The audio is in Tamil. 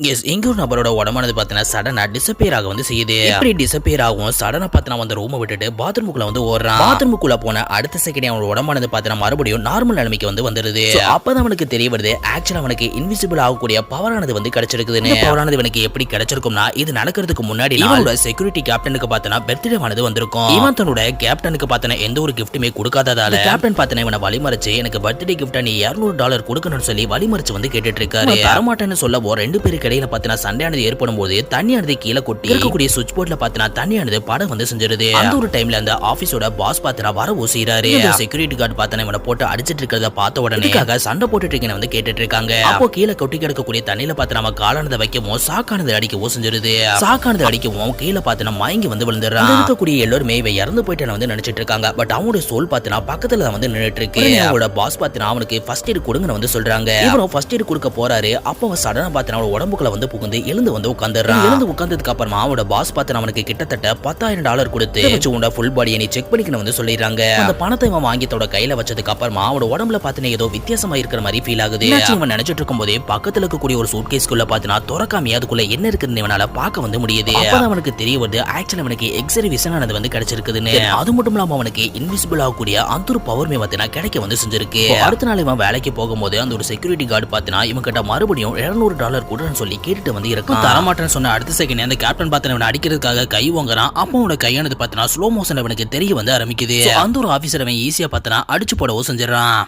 இங்க ஒரு நபரோட உடம்பானது பார்த்தீங்கன்னா சடனா டிசப்பியர் ஆக வந்து செய்யுது. எப்படி டிசப்பியர் ஆகும் சடனா பார்த்தீங்கன்னா வந்து ரூமை விட்டுட்டு பாத்ரூமுக்குள்ள வந்து ஓடுறான். பாத்ரூமுக்குள்ள போன அடுத்த செகண்ட் அவனோட உடம்பானது பார்த்தீங்கன்னா மறுபடியும் நார்மல் நிலைமைக்கு வந்து வந்துருது. அப்பதான் அவனுக்கு தெரிய வருது ஆக்சுவலா அவனுக்கு இன்விசிபிள் ஆகக்கூடிய பவரானது வந்து கிடைச்சிருக்குதுன்னு. பவரானது இவனுக்கு எப்படி கிடைச்சிருக்கும்னா இது நடக்கிறதுக்கு முன்னாடி இவனோட செக்யூரிட்டி கேப்டனுக்கு பார்த்தீங்கன்னா பர்த்டே ஆனது வந்திருக்கும். இவன் தன்னோட கேப்டனுக்கு பார்த்தீங்கன்னா எந்த ஒரு கிஃப்ட்டுமே கொடுக்காததால கேப்டன் பார்த்தீங்கன்னா இவனை வழிமறிச்சு எனக்கு பர்த்டே கிஃப்டா நீ $200 கொடுக்கணும்னு சொல்லி வழிமறிச்சு வந்து கேட்டுட்டு இருக்காரு. தரமாட்டேன்னு சொல்லவோ ரெண்டு பேருக்கு இடையில பாத்தீங்கன்னா சண்டையானது ஏற்படும் போது தண்ணியானது கீழே கொட்டி இருக்கக்கூடிய சுவிட்ச் போர்ட்ல பாத்தீங்கன்னா தண்ணியானது படம் வந்து செஞ்சிருது. அந்த ஒரு டைம்ல அந்த ஆபீஸோட பாஸ் பாத்தீங்கன்னா வர ஊசிறாரு. செக்யூரிட்டி கார்டு பாத்தீங்கன்னா இவனை போட்டு அடிச்சிட்டு இருக்கிறத பார்த்த உடனே சண்டை போட்டுட்டு இருக்கேன்னு வந்து கேட்டுட்டு இருக்காங்க. அப்போ கீழே கொட்டி கிடக்கக்கூடிய தண்ணியில பாத்தீங்கன்னா நம்ம காலானதை வைக்கவும் சாக்கானது அடிக்கவும் செஞ்சிருது. சாக்கானது அடிக்கவும் கீழே பாத்தீங்கன்னா மயங்கி வந்து விழுந்துறான். இருக்கக்கூடிய எல்லாருமே இவ இறந்து போயிட்டு வந்து நினைச்சிட்டு இருக்காங்க. பட் அவனோட சோல் பாத்தீங்கன்னா பக்கத்துல வந்து நின்னுட்டு இருக்கு. அவனோட பாஸ் பாத்தீங்கன்னா அவனுக்கு ஃபர்ஸ்ட் எய்ட் கொடுங்கன்னு வந்து சொல்றாங்க. இவனும் ஃபர்ஸ்ட் எய்ட் கொடுக்க போறாரு. அப்போ சடனா பாத்தீங்கன்னா அவனோட உடம்புக்குள்ள வந்து புகுந்து எழுந்து வந்து உட்கார்ந்துறான். எழுந்து உட்கார்ந்ததுக்கு அப்புறமா அவனோட பாஸ் பாத்தீங்கன்னா அவனுக்கு கிட்டத்தட்ட $10,000 கொடுத்து வச்சு உன்னோட ஃபுல் பாடியை நீ செக் பண்ணிக்கணும் வந்து சொல்லிடுறாங்க. அந்த பணத்தை இவன் வாங்கி தோட கையில வச்சதுக்கு அப்புறமா அவனோட உடம்புல பாத்தீங்கன்னா ஏதோ வித்தியாசமா இருக்கிற மாதிரி ஃபீல் ஆகுது. இவன் நினைச்சிட்டு இருக்கும் போதே பக்கத்துல இருக்கக்கூடிய ஒரு சூட்கேஸ்க்குள்ள பாத்தீங்கன்னா திறக்காம அதுக்குள்ள என்ன இருக்குன்னு இவனால பார்க்க வந்து முடியுது. அப்பதான் அவனுக்கு தெரிய வருது ஆக்சுவலா அவனுக்கு எக்ஸரி விஷன் ஆனது வந்து கிடைச்சிருக்குதுன்னு. அது மட்டும் இல்லாம அவனுக்கு இன்விசிபிள் ஆகக்கூடிய அந்த ஒரு பவர்மே பாத்தீங்கன்னா கிடைக்க வந்து செஞ்சிருக்கு. அடுத்த நாள் இவன் வேலைக்கு போகும்போது அந்த ஒரு செக்யூரிட்டி கார்டு பாத்தீங்கன்னா இவன் கிட்ட மறுபடியும் $200 கொடுன்னு சொல்லி கேட்டுட்டு வந்து இருக்கான். தரமாட்டேன்னு சொன்ன அடுத்த செகண்ட் அந்த கேப்டன் பாத்தீங்கன்னா அடிக்கிறதுக்காக கை வாங்குறான். அப்போ அவனோட கையானது பாத்தீங்கன்னா ஸ்லோ மோஷன் அவனுக்கு தெரிய வந்து ஆரம்பிக்குது. அந்த ஒரு ஆபீசர் அவன் ஈஸியா பாத்தீங்கன்னா அடிச்சு போடவும் செஞ்சிடறான்.